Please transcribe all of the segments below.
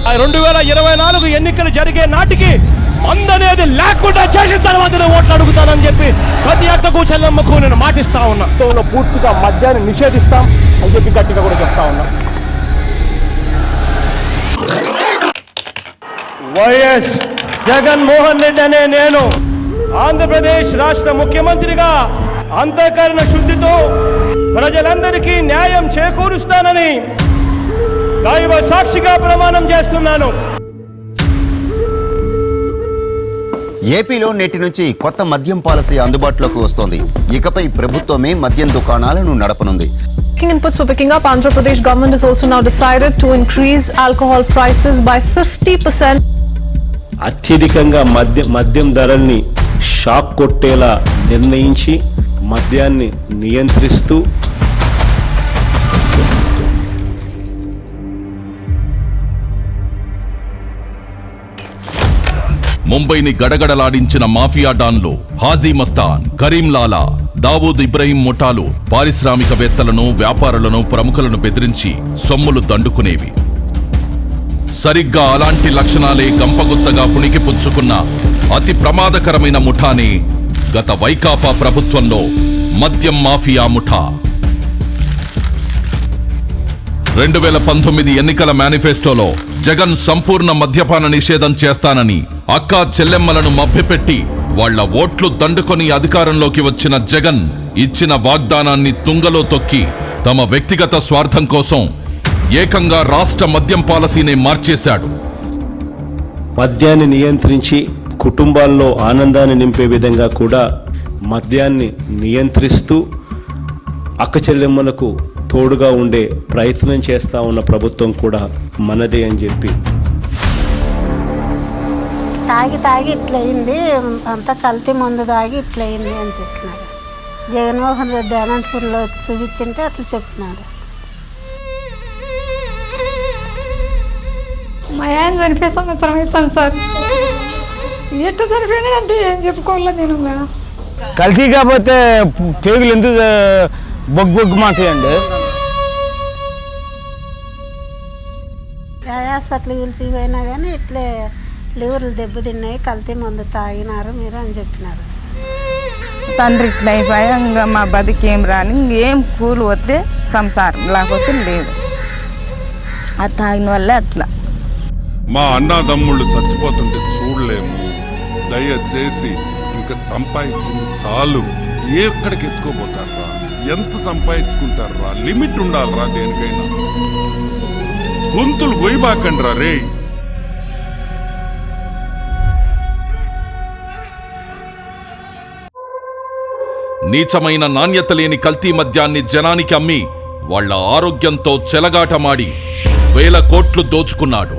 2024 ఎన్నికలు జరిగే నాటికి మందనేది లేకుండా చేసిన తర్వాత ఓట్లు అడుగుతానని చెప్పి ప్రతి అక్కకు చెల్లమ్మకు నేను మాటిస్తా ఉన్నా. పూర్తిగా మద్యాన్ని నిషేధిస్తాం అని చెప్పి గట్టిగా కూడా చెప్తా ఉన్నా. వైఎస్ జగన్మోహన్ రెడ్డి అనే నేను ఆంధ్రప్రదేశ్ రాష్ట్ర ముఖ్యమంత్రిగా అంతఃకరణ శుద్ధితో ప్రజలందరికీ న్యాయం చేకూరుస్తానని దైవ సాక్షిగా ప్రమాణం చేస్తున్నాను. ఏపీలో నేటి నుంచి కొత్త మద్యం పాలసీ అందుబాటులోకి వస్తోంది. ఇకపై ప్రభుత్వమే మద్యం దుకాణాలను నడపనుంది. Inputs were picking up. Andhra Pradesh government has also now decided to increase alcohol prices by 50%. అత్యధికంగా మద్యం ధరల్ని షాక్ కొట్టేలా నిర్ణయించి మద్యాన్ని నియంత్రిస్తూ ముంబైని గడగడలాడించిన మాఫియా డాన్లు హాజీ మస్తాన్, కరీం లాలా, దావూద్ ఇబ్రహీం ముఠాలు పారిశ్రామికవేత్తలను, వ్యాపారులను, ప్రముఖులను బెదిరించి సొమ్ములు దండుకునేవి. సరిగ్గా అలాంటి లక్షణాలే గంపగుత్తగా పుణికి పుచ్చుకున్న అతి ప్రమాదకరమైన ముఠానే గత వైకాపా ప్రభుత్వంలో మద్యం మాఫియా ముఠా. 2019 ఎన్నికల మేనిఫెస్టోలో జగన్ సంపూర్ణ మద్యపాన నిషేధం చేస్తానని అక్కా చెల్లెమ్మలను మభ్యపెట్టి వాళ్ల ఓట్లు దండుకొని అధికారంలోకి వచ్చిన జగన్ ఇచ్చిన వాగ్దానాన్ని తుంగలో తొక్కి తమ వ్యక్తిగత స్వార్థం కోసం ఏకంగా రాష్ట్ర మద్యం పాలసీనే మార్చేశాడు. మద్యాన్ని నియంత్రించి కుటుంబాల్లో ఆనందాన్ని నింపే విధంగా కూడా మద్యాన్ని నియంత్రిస్తూ అక్క చెల్లెమ్మలకు తోడుగా ఉండే ప్రయత్నం చేస్తా ఉన్న ప్రభుత్వం కూడా మనదే అని చెప్పి తాగి ఇట్లయింది, అంతా కల్తీ మందు తాగి ఇట్లయింది అని చెప్పినారు. జగన్మోహన్ రెడ్డి అనంతపూర్లో చూపించింటే అట్లా చెప్పినాడు. మా ఆయన చనిపోయే సంవత్సరం అవుతాను సార్. ఎట్లా చనిపోయినాడంటే ఏం చెప్పుకోవాలా నేను. కల్తీ కాకపోతే పేగులు ఎందుకు బొగ్గుమాతాయండి. హాస్పిటల్ పిలిచిపోయినా కానీ ఇట్లే లివర్లు దెబ్బతిన్నాయి, కల్తీ మందు తాగినారు మీరు అని చెప్పినారు. తండ్రి ఇట్లా అయిపోయా, ఇంకా మా బతికేం రాని, ఇంకేం కూలి వస్తే సంసారం, లేకపోతే లేదు. అది తాగిన వల్లే అట్లా. మా అన్నదమ్ముళ్ళు చచ్చిపోతుంటే చూడలేము. దయచేసి ఇంకా సంపాదించింది చాలు. ఎక్కడికి ఎత్తుకోపోతారా? ఎంత సంపాదించుకుంటారా? లిమిట్ ఉండాలరా దేనికైనా. గొంతులు గొయ్యబాకండ్రా రే. నీచమైన నాణ్యత లేని కల్తీ మద్యాన్ని జనానికి అమ్మి వాళ్ల ఆరోగ్యంతో చెలగాటమాడి 1000 కోట్లు దోచుకున్నాడు.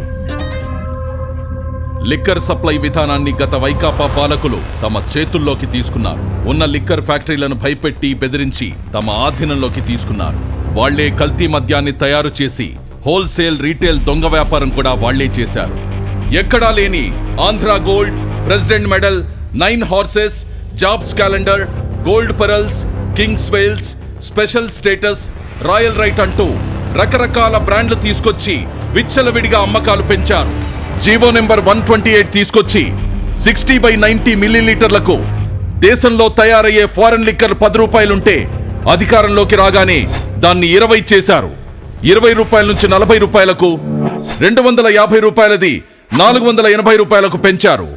లిక్కర్ సప్లై విధానాన్ని గత వైకాపా పాలకులు తమ చేతుల్లోకి తీసుకున్నారు. ఉన్న లిక్కర్ ఫ్యాక్టరీలను భయపెట్టి బెదిరించి తమ ఆధీనంలోకి తీసుకున్నారు. వాళ్లే కల్తీ మద్యాన్ని తయారు చేసి హోల్సేల్, రీటైల్ దొంగ వ్యాపారం కూడా వాళ్లే చేశారు. ఎక్కడా లేని Andhra Gold, President Medal, 9 Horses, Jobs Calendar, Gold Pearls, Kings Wales, Special Status, Royal Right అంటూ రకరకాల బ్రాండ్లు తీసుకొచ్చి విచ్చలవిడిగా అమ్మకాలు పెంచారు. జీవో నెంబర్ 128 తీసుకొచ్చి 60/90 మిల్లీలీటర్లకు దేశంలో తయారయ్యే ఫారెన్ లిక్కర్ 10 రూపాయలుంటే అధికారంలోకి రాగానే దాన్ని 20 చేశారు. 20 రూపాయల నుంచి 40 రూపాయలకు, 250 రూపాయలది 480 రూపాయలకు పెంచారు.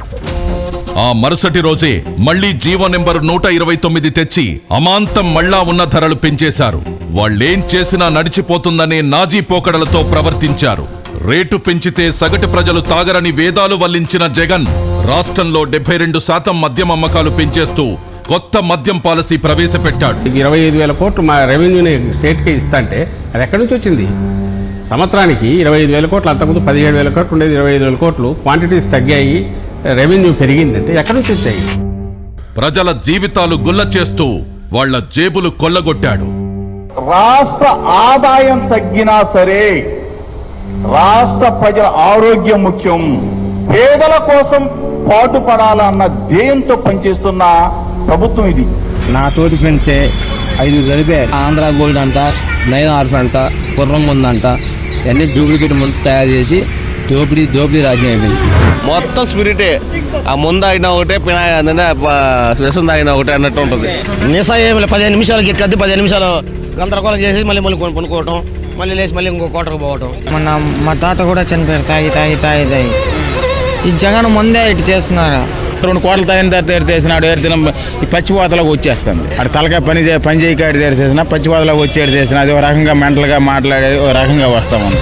ఆ మరుసటి రోజే మళ్లీ జీవో నెంబర్ 129 తెచ్చి అమాంతం మళ్ళా ఉన్న ధరలు పెంచేశారు. వాళ్లేం చేసినా నడిచిపోతుందనే నాజీ పోకడలతో ప్రవర్తించారు. రేటు పెంచితే సగటు ప్రజలు తాగరని వేదాలు వల్లించిన జగన్ రాష్ట్రంలో 72% మద్యం అమ్మకాలు పెంచేస్తూ కొత్త మద్యం పాలసీ ప్రవేశపెట్టాడు. 25,000 కోట్లు మా రెవెన్యూని స్టేట్కే ఇస్తాంటే అది ఎక్కడి నుంచి వచ్చింది? సంవత్సరానికి 25,000 కోట్లు, అంతకుముందు 17,000 కోట్లు ఉండేది. 25,000 కోట్లు క్వాంటిటీస్ తగ్గాయి, రెవెన్యూ పెరిగిందంటే ఎక్కడి నుంచి వచ్చాయి? ప్రజల జీవితాలు గుల్ల చేస్తూ వాళ్ల జేబులు కొల్లగొట్టాడు. రాష్ట్ర ఆదాయం తగ్గినా సరే రాష్ట్ర ప్రజల ఆరోగ్యం ముఖ్యం, పేదల కోసం పాటుపడాలన్న ధ్యేయంతో పనిచేస్తున్న ప్రభుత్వం ఇది. నా తోటి ఫ్రెండ్సే 5 జరిపారు. ఆంధ్రా గోల్డ్ అంట, 9 హార్స్ అంట, కుర్రం ముందంట, అన్ని డూప్లికేట్ ముందు తయారు చేసి దోపిడీ రాజ్యం అయిపోయింది. మొత్తం స్పిరిటే, ఆ ముందు అయినా ఒకటే విషం తాగినా ఒకటే అన్నట్టు ఉంటుంది. నిసా ఏమి 15 నిమిషాలకి ఎక్కద్ది, 15 నిమిషాలు గందరగోళం చేసి మళ్ళీ కొనుక్కోవటం, మళ్ళీ లేచి మళ్ళీ ఇంకో కోటకు పోవటం. మా తాత కూడా చనిపోయారు తాగి. ఈ జగన్ ముందే ఇటు చేస్తున్నారు. 2 కోట్ల తాగిన తర్వాత చేసినాడు ఏడు ఈ పచ్చిపోతలోకి వచ్చేస్తుంది. అటు తలకాయ పని చేయక చేసినా పచ్చిపోతలోకి వచ్చి చేసిన అది ఒక రకంగా మెంటల్గా మాట్లాడే ఒక రకంగా వస్తామని.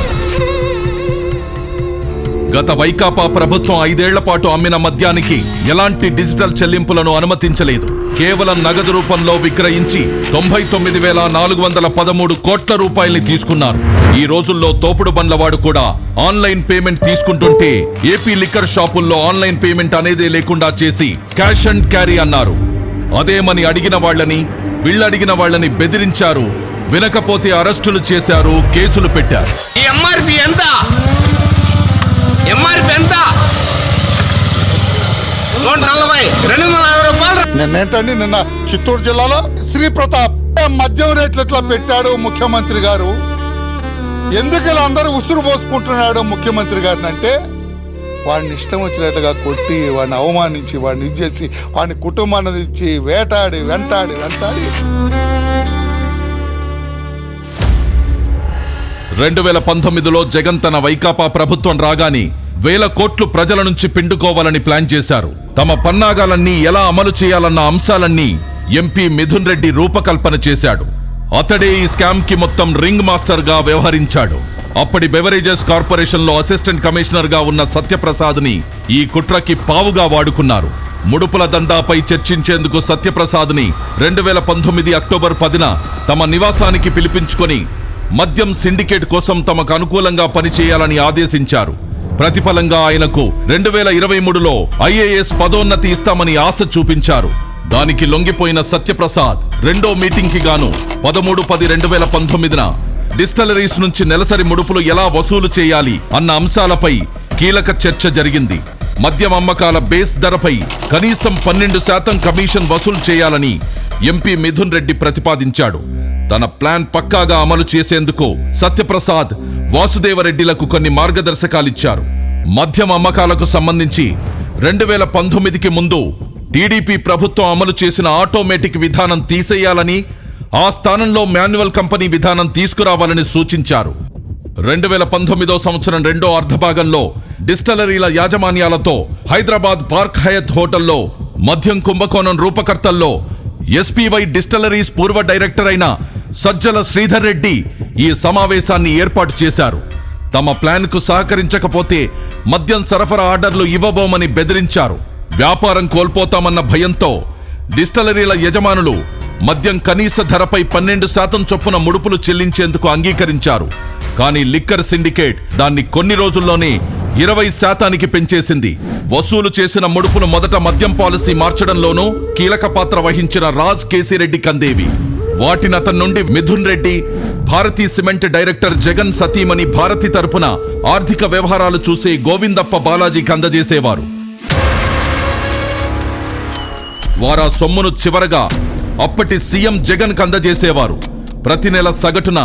గత వైకాపా ప్రభుత్వం 5 ఏళ్ల పాటు అమ్మిన మద్యానికి ఎలాంటి డిజిటల్ చెల్లింపులను అనుమతించలేదు. కేవలం నగదు రూపంలో విక్రయించి 99,413 కోట్ల రూపాయల్ని తీసుకున్నారు. ఈ రోజుల్లో తోపుడు బండ్లవాడు కూడా ఆన్లైన్ పేమెంట్ తీసుకుంటుంటే ఏపీ లిక్కర్ షాపుల్లో ఆన్లైన్ పేమెంట్ అనేదే లేకుండా చేసి క్యాష్ అండ్ క్యారీ అన్నారు. అదేమని అడిగిన వాళ్ళని వీళ్ళడిగిన వాళ్ళని బెదిరించారు. వినకపోతే అరెస్టులు చేశారు, కేసులు పెట్టారు. నిన్నేంటండి నిన్న చిత్తూరు జిల్లాలో శ్రీ ప్రతాప్ మద్యం రేట్లు ఎట్లా పెట్టాడు ముఖ్యమంత్రి గారు, ఎందుకు ఇలా అందరూ ఉసురు పోసుకుంటున్నాడు ముఖ్యమంత్రి గారిని అంటే, వాడిని ఇష్టం వచ్చినట్టుగా కొట్టి, వాడిని అవమానించి, వాడిని ఇచ్చేసి, వాడిని కుటుంబాన్ని ఇచ్చి వెంటాడి 2019లో జగన్ తన వైకాపా ప్రభుత్వం రాగానే 1,000 కోట్లు ప్రజల నుంచి పిండుకోవాలని ప్లాన్ చేశారు. తమ పన్నాగాలన్నీ ఎలా అమలు చేయాలన్న అంశాలన్నీ ఎంపీ మిథున్ రెడ్డి రూపకల్పన చేశాడు. అతడే ఈ స్కామ్ కి మొత్తం రింగ్ మాస్టర్ గా వ్యవహరించాడు. అప్పటి బెవరేజెస్ కార్పొరేషన్ లో అసిస్టెంట్ కమిషనర్ గా ఉన్న సత్యప్రసాద్ ని ఈ కుట్రకి పావుగా వాడుకున్నారు. ముడుపుల దందాపై చర్చించేందుకు సత్యప్రసాద్ ని 2019 అక్టోబర్ 10న తమ నివాసానికి పిలిపించుకొని మద్యం సిండికేట్ కోసం తమకు అనుకూలంగా పనిచేయాలని ఆదేశించారు. ప్రతిఫలంగా ఆయనకు 2023లో ఐఏఎస్ పదోన్నతి ఇస్తామని ఆశ చూపించారు. దానికి లొంగిపోయిన సత్యప్రసాద్ రెండో మీటింగ్ కి గాను 13/10/2019న డిస్టిలరీస్ నుంచి నెలసరి ముడుపులు ఎలా వసూలు చేయాలి అన్న అంశాలపై కీలక చర్చ జరిగింది. మద్యం అమ్మకాల బేస్ ధరపై కనీసం 12% కమిషన్ వసూలు చేయాలని ఎంపీ మిథున్ రెడ్డి ప్రతిపాదించాడు. తన ప్లాన్ పక్కాగా అమలు చేసేందుకు సత్యప్రసాద్, వాసుదేవరెడ్డిలకు కొన్ని మార్గదర్శకాలిచ్చారు. మద్యం అమ్మకాలకు సంబంధించి 2019కి ముందు టీడీపీ ప్రభుత్వం అమలు చేసిన ఆటోమేటిక్ విధానం తీసేయాలని, ఆ స్థానంలో మాన్యువల్ కంపెనీ విధానం తీసుకురావాలని సూచించారు. 2019వ సంవత్సరం రెండో అర్ధభాగంలో డిస్టిలరీల యాజమాన్యాలతో హైదరాబాద్ పార్క్ హయత్ హోటల్లో మద్యం కుంభకోణం రూపకర్తల్లో ఎస్పీవై డిస్టిలరీస్ పూర్వ డైరెక్టర్ అయిన సజ్జల శ్రీధర్ రెడ్డి ఈ సమావేశాన్ని ఏర్పాటు చేశారు. తమ ప్లాన్కు సహకరించకపోతే మద్యం సరఫరా ఆర్డర్లు ఇవ్వబోమని బెదిరించారు. వ్యాపారం కోల్పోతామన్న భయంతో డిస్టిలరీల యజమానులు మద్యం కనీస ధరపై 12% చొప్పున ముడుపులు చెల్లించేందుకు అంగీకరించారు. కానీ లిక్కర్ సిండికేట్ దాన్ని కొన్ని రోజుల్లోనే 20% పెంచేసింది. వసూలు చేసిన ముడుపులు మొదట మద్యం పాలసీ మార్చడంలోనూ కీలక పాత్ర వహించిన రాజ్ కేసిరెడ్డి కందేవి. వాటిని అతని నుండి మిథున్ రెడ్డి, భారతీ సిమెంట్ డైరెక్టర్ జగన్ సతీమణి భారతి తరపున ఆర్థిక వ్యవహారాలు చూసే గోవిందప్ప బాలాజీకి అందజేసేవారు. వారా సొమ్మును చివరగా అప్పటి సీఎం జగన్ కందజేసేవారు. ప్రతి నెల సగటున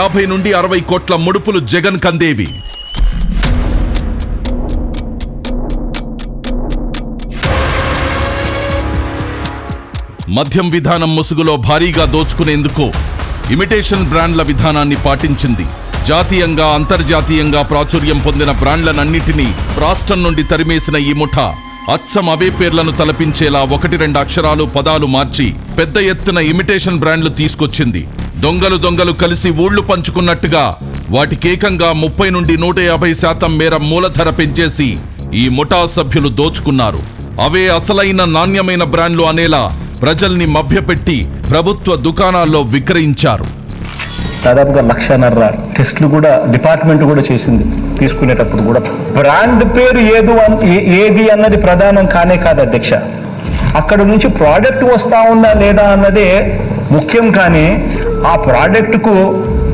50 నుండి 60 కోట్ల ముడుపులు జగన్ కందేవి. మద్యం విధానం ముసుగులో భారీగా దోచుకునేందుకు ఇమిటేషన్ బ్రాండ్ల విధానాన్ని పాటించింది. జాతీయంగా అంతర్జాతీయంగా ప్రాచుర్యం పొందిన బ్రాండ్లనన్నిటినీ రాష్ట్రం నుండి తరిమేసిన ఈ ముఠా అచ్చం అవే పేర్లను తలపించేలా 1-2 అక్షరాలు పదాలు మార్చి పెద్ద ఎత్తున ఇమిటేషన్ బ్రాండ్లు తీసుకొచ్చింది. దొంగలు కలిసి ఊళ్లు పంచుకున్నట్టుగా వాటికేకంగా 30 నుండి 150% మేర మూలధర పెంచేసి ఈ ముఠా సభ్యులు దోచుకున్నారు. అవే అసలైన నాణ్యమైన బ్రాండ్లు అనేలా ప్రజల్ని మభ్యపెట్టి ప్రభుత్వ దుకాణాల్లో విక్రయించారు. దాదాపుగా 1,50,000 టెస్టులు కూడా డిపార్ట్మెంట్ కూడా చేసింది. తీసుకునేటప్పుడు కూడా బ్రాండ్ పేరు ఏది అన్నది ప్రధానం కానే కాదు అధ్యక్ష. అక్కడ నుంచి ప్రోడక్ట్ వస్తా ఉందా లేదా అన్నదే ముఖ్యం. కానీ ఆ ప్రోడక్ట్కు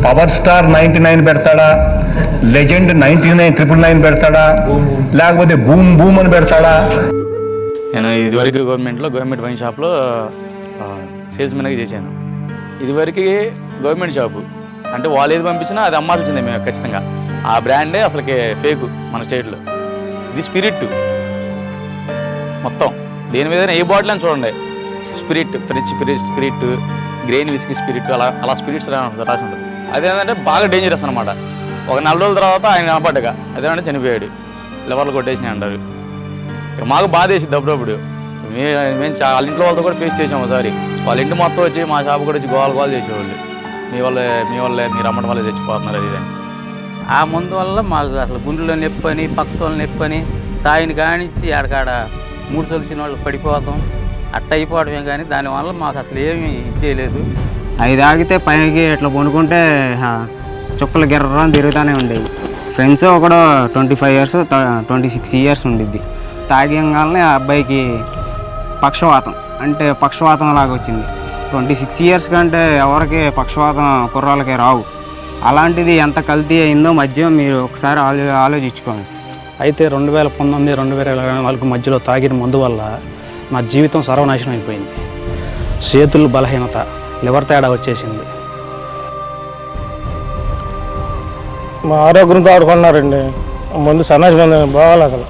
పవర్ స్టార్ 99 పెడతాడా, లెజెండ్ 99,999 పెడతాడా, లేకపోతే బూమ్ అని పెడతాడా? నేను ఇదివరకు గవర్నమెంట్ వైన్ షాప్లో సేల్స్మెన్గా చేశాను. ఇదివరకు గవర్నమెంట్ షాపు అంటే వాళ్ళు ఏది పంపించినా అది అమ్మాల్సిందే మేము ఖచ్చితంగా. ఆ బ్రాండే అసలుకి ఫేక్ మన స్టేట్లో. ఇది స్పిరిట్ మొత్తం, దేని మీద ఏ బాటిల్ అని చూడండి, spirit, French spirit, grain whisky spirit, అలా స్పిరిట్స్ రాసి ఉంటుంది. అదేంటంటే బాగా డేంజరస్ అనమాట. ఒక 4 రోజుల తర్వాత ఆయన కనపడ్డగా అదేమంటే చనిపోయాడు, లివర్లు కొట్టేసినాయి అంటారు. మాకు బాధ వేసింది అప్పుడప్పుడు. మేము వాళ్ళ ఇంట్లో వాళ్ళతో కూడా ఫేస్ చేసాము ఒకసారి. వాళ్ళ ఇంటి మొత్తం వచ్చి మా షాపు కూడా వచ్చి గోల చేసేవాళ్ళు, మీ వల్లే మీరు అమ్మడం వల్ల చచ్చిపోతున్నారు అది అని. ఆ మందు వల్ల మాకు అసలు గుండెలో నొప్పని, పక్కలో నొప్పని, తాయిని కానిచ్చి ఆడకాడ 3 సొలిచిన వాళ్ళు పడిపోతాం, అట్ట అయిపోవడమే. కానీ దానివల్ల మాకు అసలు ఏమీ ఇచ్చేయలేదు. 5 ఆగితే పైకి ఇట్లా కొనుక్కుంటే చుక్కలు గిర్రం తిరుగుతూనే ఉండేవి. ఫ్రెండ్స్ ఒకడు 25 ఇయర్స్ 26 ఇయర్స్ ఉండిద్ది. తాగంగానే ఆ అబ్బాయికి పక్షవాతం లాగా వచ్చింది. 26 ఇయర్స్ కంటే ఎవరికి పక్షవాతం కుర్రాళ్ళకి రావు. అలాంటిది ఎంత కల్తీ అయిందో మద్యం మీరు ఒకసారి ఆలోచించుకోండి. అయితే 2019, 2024 మధ్యలో తాగిన మందు వల్ల నా జీవితం సర్వనాశనం అయిపోయింది. చేతులు బలహీనత, లివర్ తేడా వచ్చేసింది. మా ఆరోగ్యంతో ఆడుకున్నారండి. మందు సన్నాసి మంది బాగాలి. అసలు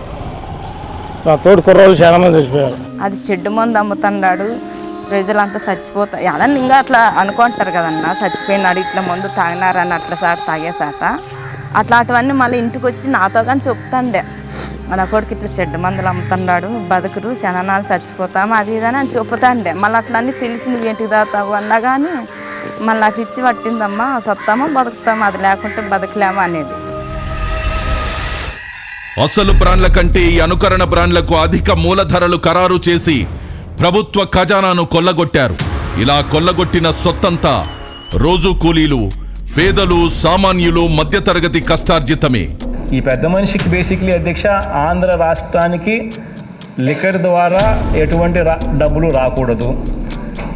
నా తోడు కుర్రోళ్ళు చాలా మంది చచ్చిపోయారు. అది చెడ్డు మందు అమ్ముతున్నాడు, ప్రజలంతా చచ్చిపోతారు అదని ఇంకా అట్లా అనుకుంటారు కదన్నా. చచ్చిపోయినాడు, ఇట్లా మందు తాగినారని అట్లా సార్ తాగేసాట అట్లాంటివన్నీ మళ్ళీ ఇంటికి వచ్చి నాతో కానీ చెప్తాండే, మన కొడుకు ఇట్లా చెడ్డు మందులు అమ్ముతున్నాడు, బతుకురు శనాలు చచ్చిపోతాము అది ఇదని అని చెప్తాండే. మళ్ళీ అట్లా అన్నీ తెలిసి నువ్వేంటికి తాగుతావు అన్నా కానీ మళ్ళీ నాకు ఇచ్చి పట్టిందమ్మా, సత్తామో బతుకుతాము, అది లేకుంటే బతకలేమా అనేది. అసలు బ్రాండ్ల కంటే ఈ అనుకరణ బ్రాండ్లకు అధిక మూలధరలు ఖరారు చేసి ప్రభుత్వ ఖజానాను కొల్లగొట్టారు. ఇలా కొల్లగొట్టిన సొత్తంతా రోజు కూలీలు, పేదలు, సామాన్యులు, మధ్యతరగతి కష్టార్జితమే. ఈ పెద్ద మనిషికి బేసిక్లీ అధ్యక్ష ఆంధ్ర రాష్ట్రానికి లిక్కర్ ద్వారా ఎటువంటి డబ్బులు రాకూడదు.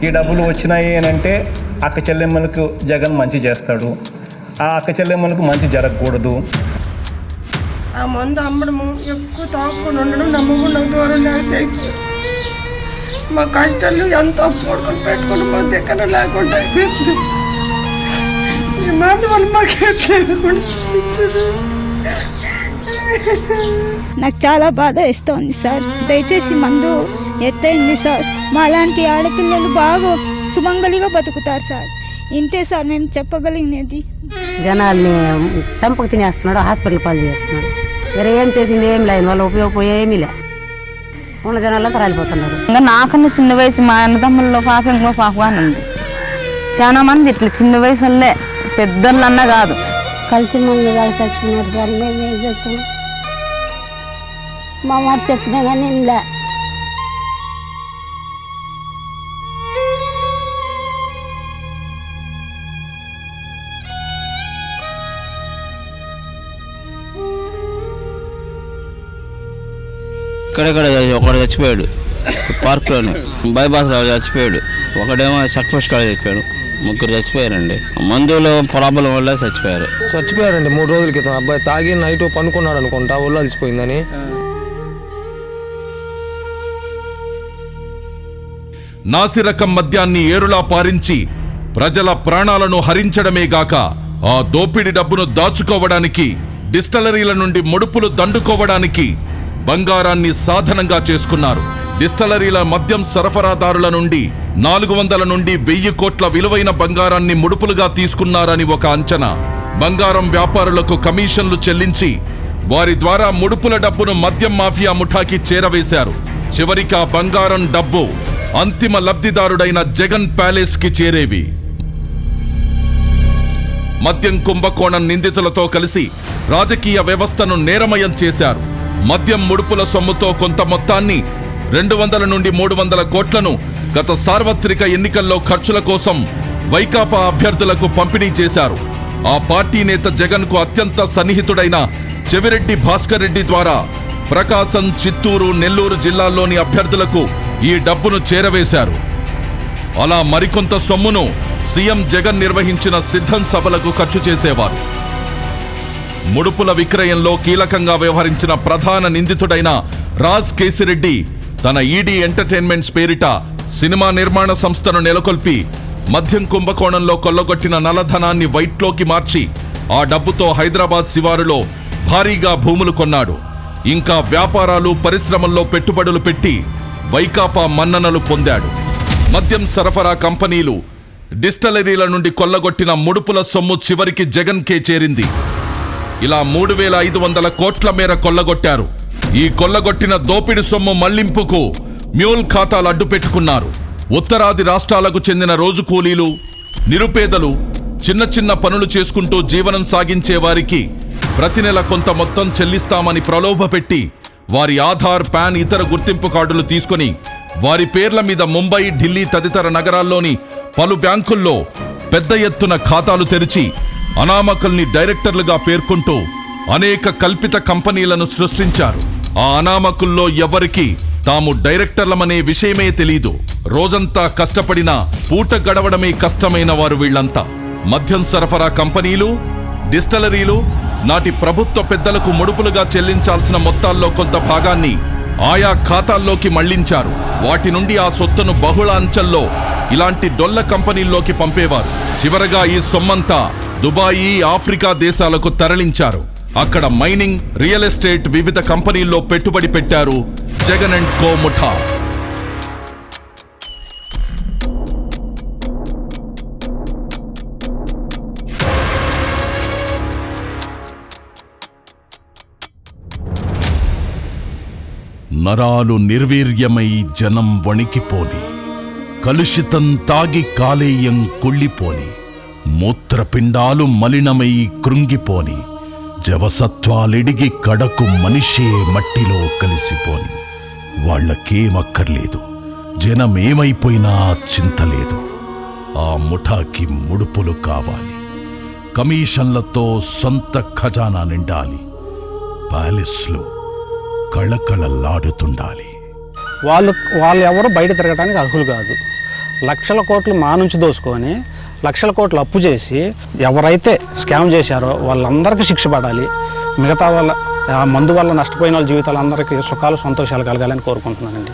ఈ డబ్బులు వచ్చినాయి అని అంటే అక్క చెల్లెమ్మలకు జగన్ మంచి చేస్తాడు, ఆ అక్క చెల్లెమ్మలకు మంచి జరగకూడదు. ఆ మందు అమ్మడము, ఎక్కువ తాగకుండా ఉండడం, నమ్మకుండా దూరం అయిపోయి మా కష్టాలు ఎంతో పోడుకొని పెట్టుకుని మా దగ్గర లేకుండా అయిపోయింది. ఈ మందు వల్ల మాకు ఎట్లేదు కూడా చూపిస్తుంది. నాకు చాలా బాధ ఇస్తుంది సార్. దయచేసి మందు ఎత్తైంది సార్. మా లాంటి ఆడపిల్లలు బాగా సుమంగలిగా బతుకుతారు సార్. ఇంతే సార్ మేము చెప్పగలిగినది. జనాల్ని చంపకు తినేస్తున్నాడు, హాస్పిటల్ పాలు చేస్తున్నాడు. వేరే ఏం చేసింది ఏం లేదు, వాళ్ళు ఉపయోగపోయే ఏమీ లే. ఉన్న జనాలంతా రాలిపోతున్నారు. ఇంకా నాకన్నా చిన్న వయసు మా అన్నదమ్ముల్లో పాప ఇంకో పాప అని ఉంది. చాలా మంది ఇట్లా చిన్న వయసులే, పెద్దోళ్ళన్నా కాదు. కలిసి మందు కలిసి చచ్చిపోయినారు సార్. మేమేం చెప్తున్నాం, మా మాట చెప్పినా కానీ లే. ఇక్కడెక్కడ ఒకడు చచ్చిపోయాడు, పార్క్లోనే బైపాస్ చచ్చిపోయాడు. ఒకడేమో సక్సెస్ కాడ చచ్చిపోయాడు. 3 చచ్చిపోయారండి. మందులో ప్రాబ్లం వల్ల చచ్చిపోయారండి. 3 రోజుల క్రితం అబ్బాయి తాగి నైట్ పనుకున్నాడు అనుకుంటా, ఒళ్ళు అలసిపోయిందని. నాసిరకం మద్యాన్ని ఏరులా పారించి ప్రజల ప్రాణాలను హరించడమే గాక ఆ దోపిడీ డబ్బును దాచుకోవడానికి, డిస్టలరీల నుండి ముడుపులు దండుకోవడానికి బంగారాన్ని సాధనంగా చేసుకున్నారు. డిస్టలరీల మద్యం సరఫరాదారుల నుండి 400 నుండి 1000 కోట్ల విలువైన బంగారాన్ని ముడుపులుగా తీసుకున్నారని ఒక అంచనా. బంగారం వ్యాపారులకు కమిషన్లు చెల్లించి వారి ద్వారా ముడుపుల డబ్బును మద్యం మాఫియా ముఠాకి చేరవేశారు. చివరికి ఆ బంగారం డబ్బు అంతిమ లబ్ధిదారుడైన జగన్ ప్యాలెస్ కి చేరేవి. మద్యం కుంభకోణం నిందితులతో కలిసి రాజకీయ వ్యవస్థను నేరమయం చేశారు. మద్యం ముడుపుల సొమ్ముతో కొంత మొత్తాన్ని 200 నుండి 300 కోట్లను గత సార్వత్రిక ఎన్నికల్లో ఖర్చుల కోసం వైకాపా అభ్యర్థులకు పంపిణీ చేశారు. ఆ పార్టీ నేత జగన్కు అత్యంత సన్నిహితుడైన చెవిరెడ్డి భాస్కర్ రెడ్డి ద్వారా ప్రకాశం, చిత్తూరు, నెల్లూరు జిల్లాల్లోని అభ్యర్థులకు ఈ డబ్బును చేరవేశారు. అలా మరికొంత సొమ్మును సీఎం జగన్ నిర్వహించిన సిద్ధం సభలకు ఖర్చు చేసేవారు. ముడుపుల విక్రయంలో కీలకంగా వ్యవహరించిన ప్రధాన నిందితుడైన రాజ్ కేసిరెడ్డి తన ఈడీ ఎంటర్టైన్మెంట్స్ పేరిట సినిమా నిర్మాణ సంస్థను నెలకొల్పి మద్యం కుంభకోణంలో కొల్లగొట్టిన నల్లధనాన్ని వైట్లోకి మార్చి ఆ డబ్బుతో హైదరాబాద్ శివారులో భారీగా భూములు కొన్నాడు. ఇంకా వ్యాపారాలు పరిశ్రమల్లో పెట్టుబడులు పెట్టి వైకాపా మన్ననలు పొందాడు. మద్యం సరఫరా కంపెనీలు, డిస్టిలరీల నుండి కొల్లగొట్టిన ముడుపుల సొమ్ము చివరికి జగన్కే చేరింది. ఇలా 3,500 కోట్ల మేర కొల్లగొట్టారు. ఈ కొల్లగొట్టిన దోపిడి సొమ్ము మళ్లింపుకు మ్యూల్ ఖాతాలు అడ్డు పెట్టుకున్నారు. ఉత్తరాది రాష్ట్రాలకు చెందిన రోజు కూలీలు, నిరుపేదలు, చిన్న చిన్న పనులు చేసుకుంటూ జీవనం సాగించే వారికి ప్రతి నెల కొంత మొత్తం చెల్లిస్తామని ప్రలోభపెట్టి వారి ఆధార్, పాన్, ఇతర గుర్తింపు కార్డులు తీసుకుని వారి పేర్ల మీద ముంబై, ఢిల్లీ తదితర నగరాల్లోని పలు బ్యాంకుల్లో పెద్ద ఎత్తున ఖాతాలు తెరిచి అనామకుల్ని డైరెక్టర్లుగా పేర్కొంటూ అనేక కల్పిత కంపెనీలను సృష్టించారు. ఆ అనామకుల్లో ఎవరికి తాము డైరెక్టర్లమనే విషయమే తెలీదు. రోజంతా కష్టపడినా పూట గడవడమే కష్టమైన వారు వీళ్లంతా. మద్యం సరఫరా కంపెనీలు, డిస్టిలరీలు నాటి ప్రభుత్వ పెద్దలకు ముడుపులుగా చెల్లించాల్సిన మొత్తాల్లో కొంత భాగాన్ని ఆయా ఖాతాల్లోకి మళ్లించారు. వాటి నుండి ఆ సొత్తును బహుళ అంచెల్లో ఇలాంటి డొల్ల కంపెనీల్లోకి పంపేవారు. చివరగా ఈ సొమ్మంతా దుబాయి, ఆఫ్రికా దేశాలకు తరలించారు. అక్కడ మైనింగ్, రియల్ ఎస్టేట్, వివిధ కంపెనీల్లో పెట్టుబడి పెట్టారు జగన్ అండ్ కో ముఠా. నరాలు నిర్వీర్యమై జనం వణికిపోని, కలుషితం తాగి కాలేయం కుళ్ళిపోని, మూత్రపిండాలు మలినమై కృంగిపోని, జవసత్వాలిడిగి కడకు మనిషే మట్టిలో కలిసిపోని. వాళ్లకేమక్కర్లేదు, జనమేమైపోయినా చింతలేదు. ఆ ముఠాకి ముడుపులు కావాలి, కమిషన్లతో సొంత ఖజానా నిండాలి, ప్యాలెస్లు కళకళలాడుతుండాలి. వాళ్ళు ఎవరు బయట తిరగడానికి అర్హులు కాదు. లక్షల కోట్లు మా నుంచి దోసుకొని లక్షల కోట్లు అప్పు చేసి ఎవరైతే స్కామ్ చేశారో వాళ్ళందరికీ శిక్ష పడాలి. మిగతా వాళ్ళ మందు వల్ల నష్టపోయిన వాళ్ళ జీవితాలందరికీ సుఖాలు, సంతోషాలు కలగాలని కోరుకుంటున్నానండి.